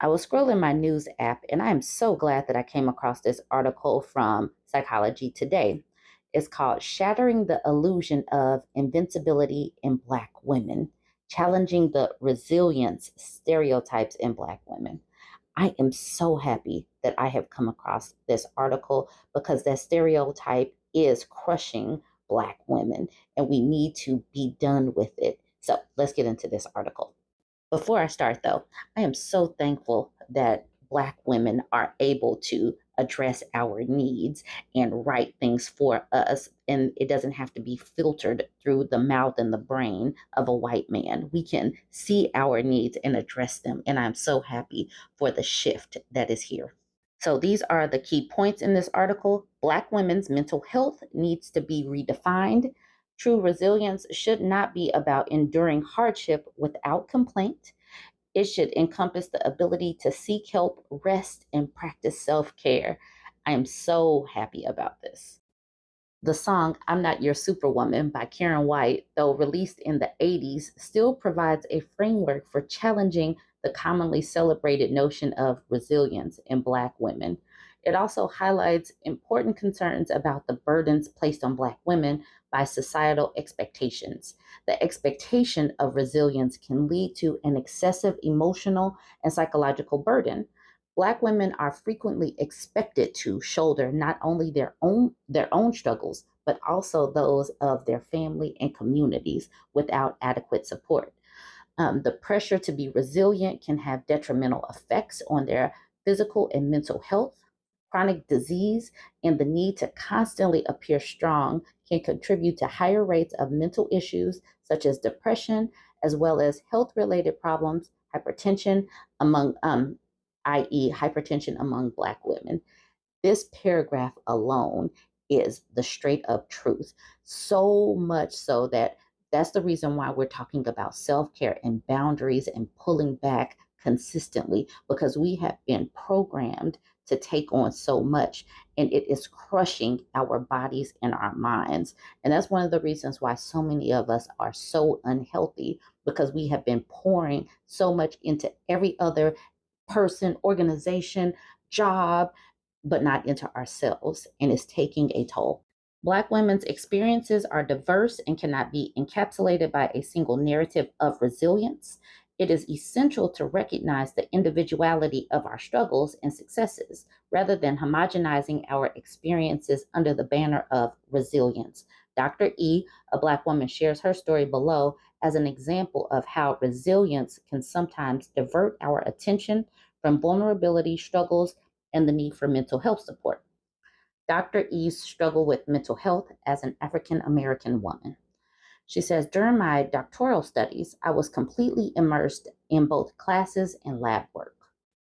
I was scrolling my news app and I am so glad that I came across this article from Psychology Today. It's called Shattering the Illusion of Invincibility in Black Women, Challenging the Resilience Stereotypes in Black Women. I am so happy that I have come across this article because that stereotype is crushing Black women and we need to be done with it. So let's get into this article. Before I start, though, I am so thankful that Black women are able to address our needs and write things for us. And it doesn't have to be filtered through the mouth and the brain of a white man. We can see our needs and address them. And I'm so happy for the shift that is here. So these are the key points in this article. Black women's mental health needs to be redefined. True resilience should not be about enduring hardship without complaint. It should encompass the ability to seek help, rest, and practice self care. I am so happy about this. The song I'm Not Your Superwoman by Karen White, though released in the 80s, still provides a framework for challenging the commonly celebrated notion of resilience in Black women. It also highlights important concerns about the burdens placed on Black women by societal expectations. The expectation of resilience can lead to an excessive emotional and psychological burden. Black women are frequently expected to shoulder not only their own struggles, but also those of their family and communities without adequate support. The pressure to be resilient can have detrimental effects on their physical and mental health. Chronic disease and the need to constantly appear strong can contribute to higher rates of mental issues such as depression, as well as health related problems, hypertension among i.e., hypertension among Black women. This paragraph alone is the straight up truth. So much so that that's the reason why we're talking about self care and boundaries and pulling back consistently because we have been programmed to take on so much and it is crushing our bodies and our minds. And that's one of the reasons why so many of us are so unhealthy because we have been pouring so much into every other person, organization, job, but not into ourselves, and it's taking a toll. Black women's experiences are diverse and cannot be encapsulated by a single narrative of resilience. It is essential to recognize the individuality of our struggles and successes rather than homogenizing our experiences under the banner of resilience. Dr. E, a Black woman, shares her story below as an example of how resilience can sometimes divert our attention from vulnerability, struggles, and the need for mental health support. Dr. E's struggle with mental health as an African American woman. She says, during my doctoral studies, I was completely immersed in both classes and lab work.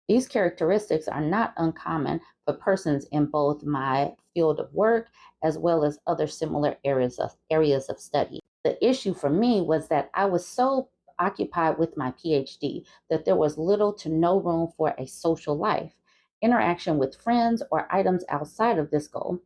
These characteristics are not uncommon for persons in both my field of work as well as other similar areas of study. The issue for me was that I was so occupied with my PhD that there was little to no room for a social life, interaction with friends, or items outside of this goal.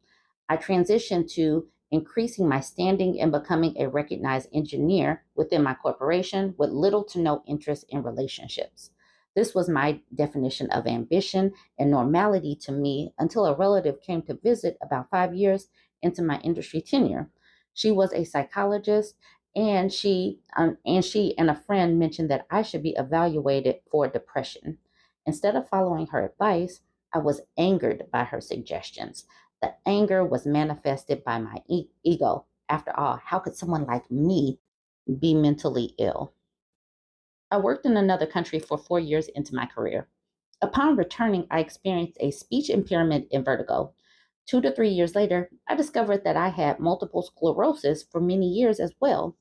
I transitioned to increasing my standing and becoming a recognized engineer within my corporation with little to no interest in relationships. This was my definition of ambition and normality to me until a relative came to visit about 5 years into my industry tenure. She was a psychologist, and she and a friend mentioned that I should be evaluated for depression. Instead of following her advice, I was angered by her suggestions. The anger was manifested by my ego. After all, how could someone like me be mentally ill? I worked in another country for 4 years into my career. Upon returning, I experienced a speech impairment and vertigo. 2 to 3 years later, I discovered that I had multiple sclerosis for many years as well.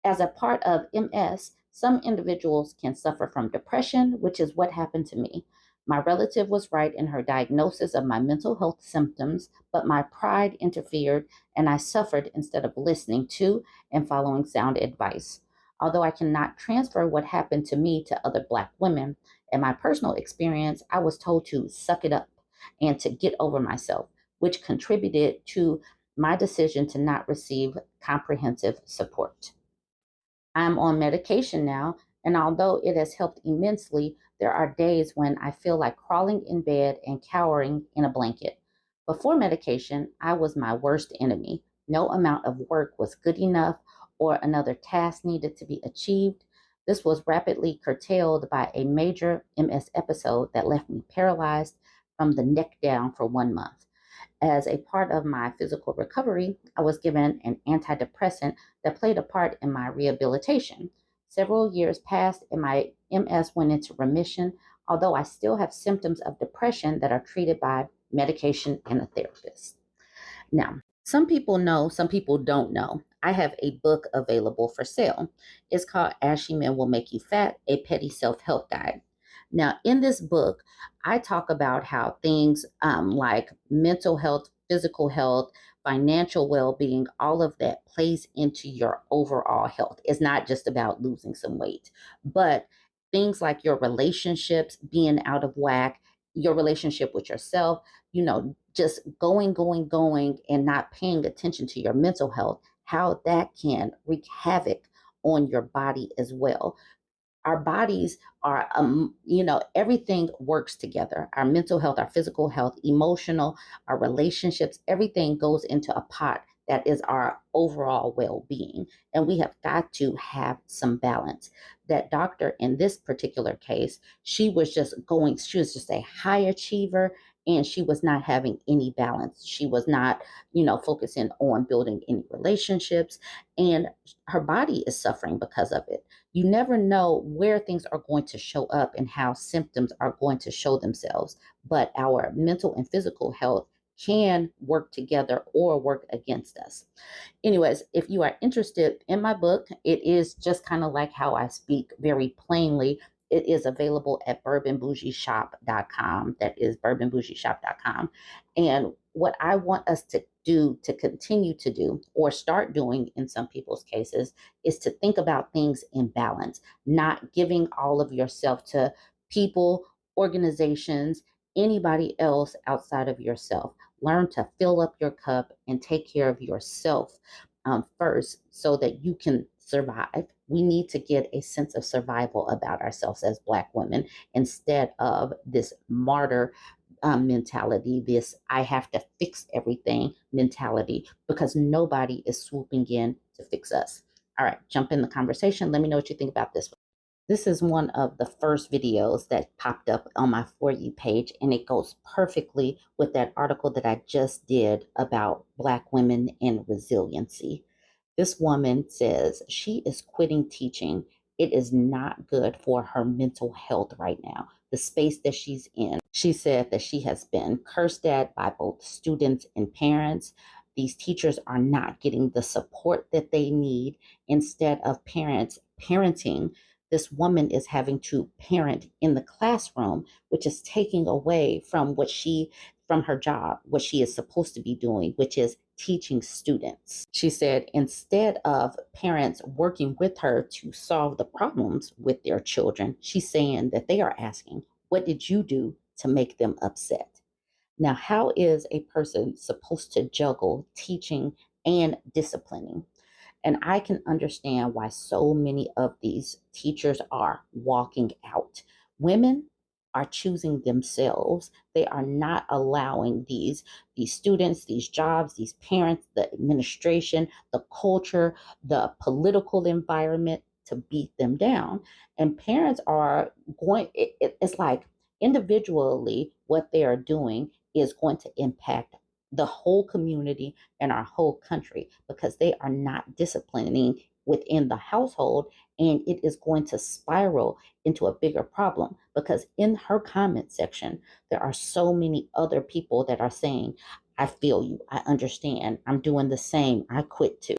As a part of MS, some individuals can suffer from depression, which is what happened to me. My relative was right in her diagnosis of my mental health symptoms, but my pride interfered and I suffered instead of listening to and following sound advice. Although I cannot transfer what happened to me to other Black women, in my personal experience, I was told to suck it up and to get over myself, which contributed to my decision to not receive comprehensive support. I'm on medication now, and although it has helped immensely, There are days when I feel like crawling in bed and cowering in a blanket. Before medication, I was my worst enemy. No amount of work was good enough or another task needed to be achieved. This was rapidly curtailed by a major MS episode that left me paralyzed from the neck down for 1 month. As a part of my physical recovery, I was given an antidepressant that played a part in my rehabilitation. Several years passed and my MS went into remission, although I still have symptoms of depression that are treated by medication and a therapist. Now, some people know, some people don't know. I have a book available for sale. It's called Ashy Men Will Make You Fat, a Petty Self-Help Guide. Now, in this book, I talk about how things like mental health, physical health, financial well-being, all of that plays into your overall health. It's not just about losing some weight, but things like your relationships being out of whack, your relationship with yourself, just going, and not paying attention to your mental health, how that can wreak havoc on your body as well. Our bodies are, everything works together. Our mental health, our physical health, emotional, our relationships, everything goes into a pot that is our overall well being. And we have got to have some balance. That doctor in this particular case, she was just a high achiever and she was not having any balance. She was not, focusing on building any relationships, and her body is suffering because of it. You never know where things are going to show up and how symptoms are going to show themselves, but our mental and physical health can work together or work against us. Anyways, if you are interested in my book, it is just kind of like how I speak very plainly. It is available at bourbonbougieshop.com. That is bourbonbougieshop.com. And what I want us to do, to continue to do, or start doing in some people's cases, is to think about things in balance, not giving all of yourself to people, organizations, anybody else outside of yourself. Learn to fill up your cup and take care of yourself first so that you can survive. We need to get a sense of survival about ourselves as Black women instead of this martyr mentality, this I have to fix everything mentality, because nobody is swooping in to fix us. All right, jump in the conversation. Let me know what you think about this. This is one of the first videos that popped up on my For You page, and it goes perfectly with that article that I just did about Black women and resiliency. This woman says she is quitting teaching. It is not good for her mental health right now, the space that she's in. She said that she has been cursed at by both students and parents. These teachers are not getting the support that they need. Instead of parents parenting, this woman is having to parent in the classroom, which is taking away from her job, what she is supposed to be doing, which is teaching students. She said instead of parents working with her to solve the problems with their children, she's saying that they are asking, what did you do to make them upset? Now, how is a person supposed to juggle teaching and disciplining? And I can understand why so many of these teachers are walking out. Women are choosing themselves. They are not allowing these students, these jobs, these parents, the administration, the culture, the political environment to beat them down. And parents are it's like individually, what they are doing is going to impact the whole community and our whole country, because they are not disciplining within the household, and it is going to spiral into a bigger problem, because in her comment section there are so many other people that are saying, I feel you, I understand, I'm doing the same, I quit too.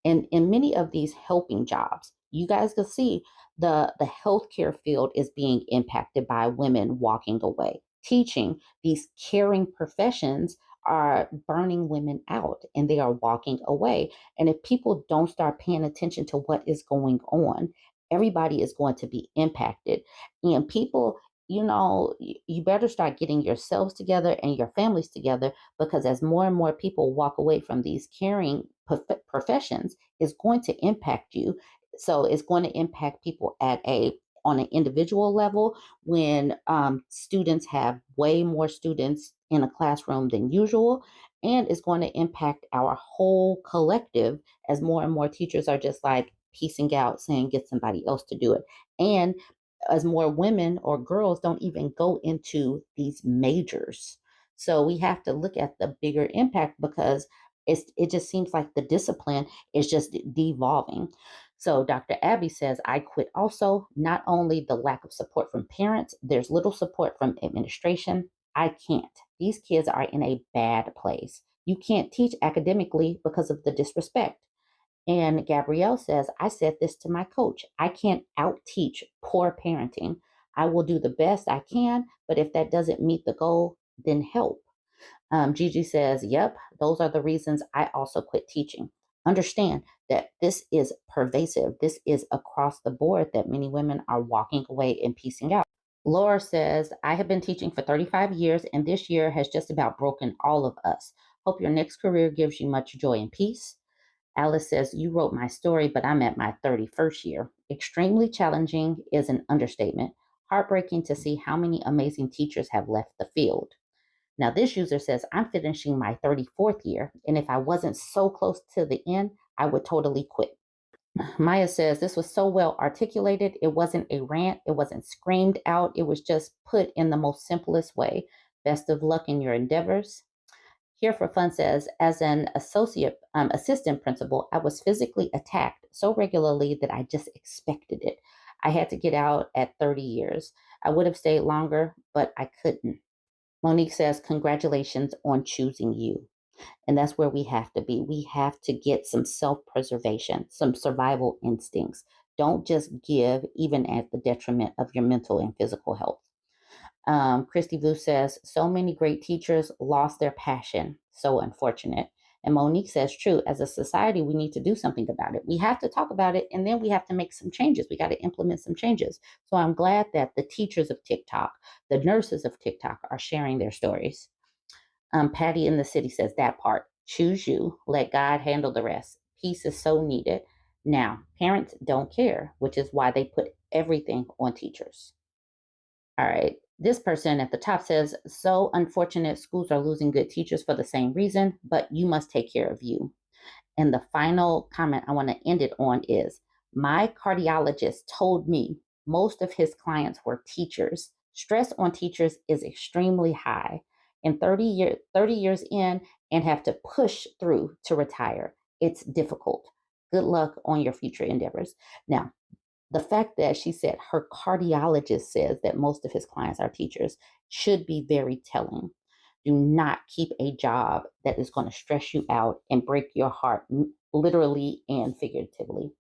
And in many of these helping jobs, you guys can see the healthcare field is being impacted by women walking away. Teaching, these caring professions are burning women out and they are walking away. And if people don't start paying attention to what is going on, everybody is going to be impacted. And people, you better start getting yourselves together and your families together, because as more and more people walk away from these caring professions, it's going to impact you. So it's going to impact people at a on an individual level when students have way more students in a classroom than usual. And it's going to impact our whole collective as more and more teachers are just like piecing out, saying, get somebody else to do it. And as more women or girls don't even go into these majors. So we have to look at the bigger impact because it just seems like the discipline is just devolving. So Dr. Abby says, I quit also. Not only the lack of support from parents, there's little support from administration. I can't. These kids are in a bad place. You can't teach academically because of the disrespect. And Gabrielle says, I said this to my coach. I can't out teach poor parenting. I will do the best I can, but if that doesn't meet the goal, then help. Gigi says, yep, those are the reasons I also quit teaching. Understand that this is pervasive. This is across the board that many women are walking away and piecing out. Laura says, I have been teaching for 35 years, and this year has just about broken all of us. Hope your next career gives you much joy and peace. Alice says, you wrote my story, but I'm at my 31st year. Extremely challenging is an understatement. Heartbreaking to see how many amazing teachers have left the field. Now, this user says, I'm finishing my 34th year, and if I wasn't so close to the end, I would totally quit. Maya says, this was so well articulated. It wasn't a rant. It wasn't screamed out. It was just put in the most simplest way. Best of luck in your endeavors. Here for Fun says, as an assistant principal, I was physically attacked so regularly that I just expected it. I had to get out at 30 years. I would have stayed longer, but I couldn't. Monique says, congratulations on choosing you. And that's where we have to be. We have to get some self-preservation, some survival instincts. Don't just give, even at the detriment of your mental and physical health. Christy Vu says, so many great teachers lost their passion. So unfortunate. And Monique says, true, as a society, we need to do something about it. We have to talk about it, and then we have to make some changes. We got to implement some changes. So I'm glad that the teachers of TikTok, the nurses of TikTok are sharing their stories. Patty in the city says that part. Choose you. Let God handle the rest. Peace is so needed. Now, parents don't care, which is why they put everything on teachers. All right. This person at the top says, so unfortunate schools are losing good teachers for the same reason, but you must take care of you. And the final comment I want to end it on is, my cardiologist told me most of his clients were teachers. Stress on teachers is extremely high. And 30 years in and have to push through to retire. It's difficult. Good luck on your future endeavors. Now, the fact that she said her cardiologist says that most of his clients are teachers should be very telling. Do not keep a job that is going to stress you out and break your heart, literally and figuratively.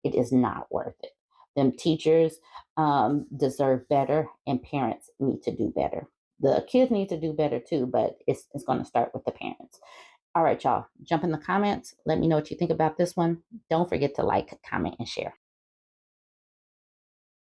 It is not worth it. Them teachers deserve better, and parents need to do better. The kids need to do better too, but it's going to start with the parents. All right, y'all, jump in the comments. Let me know what you think about this one. Don't forget to like, comment, and share.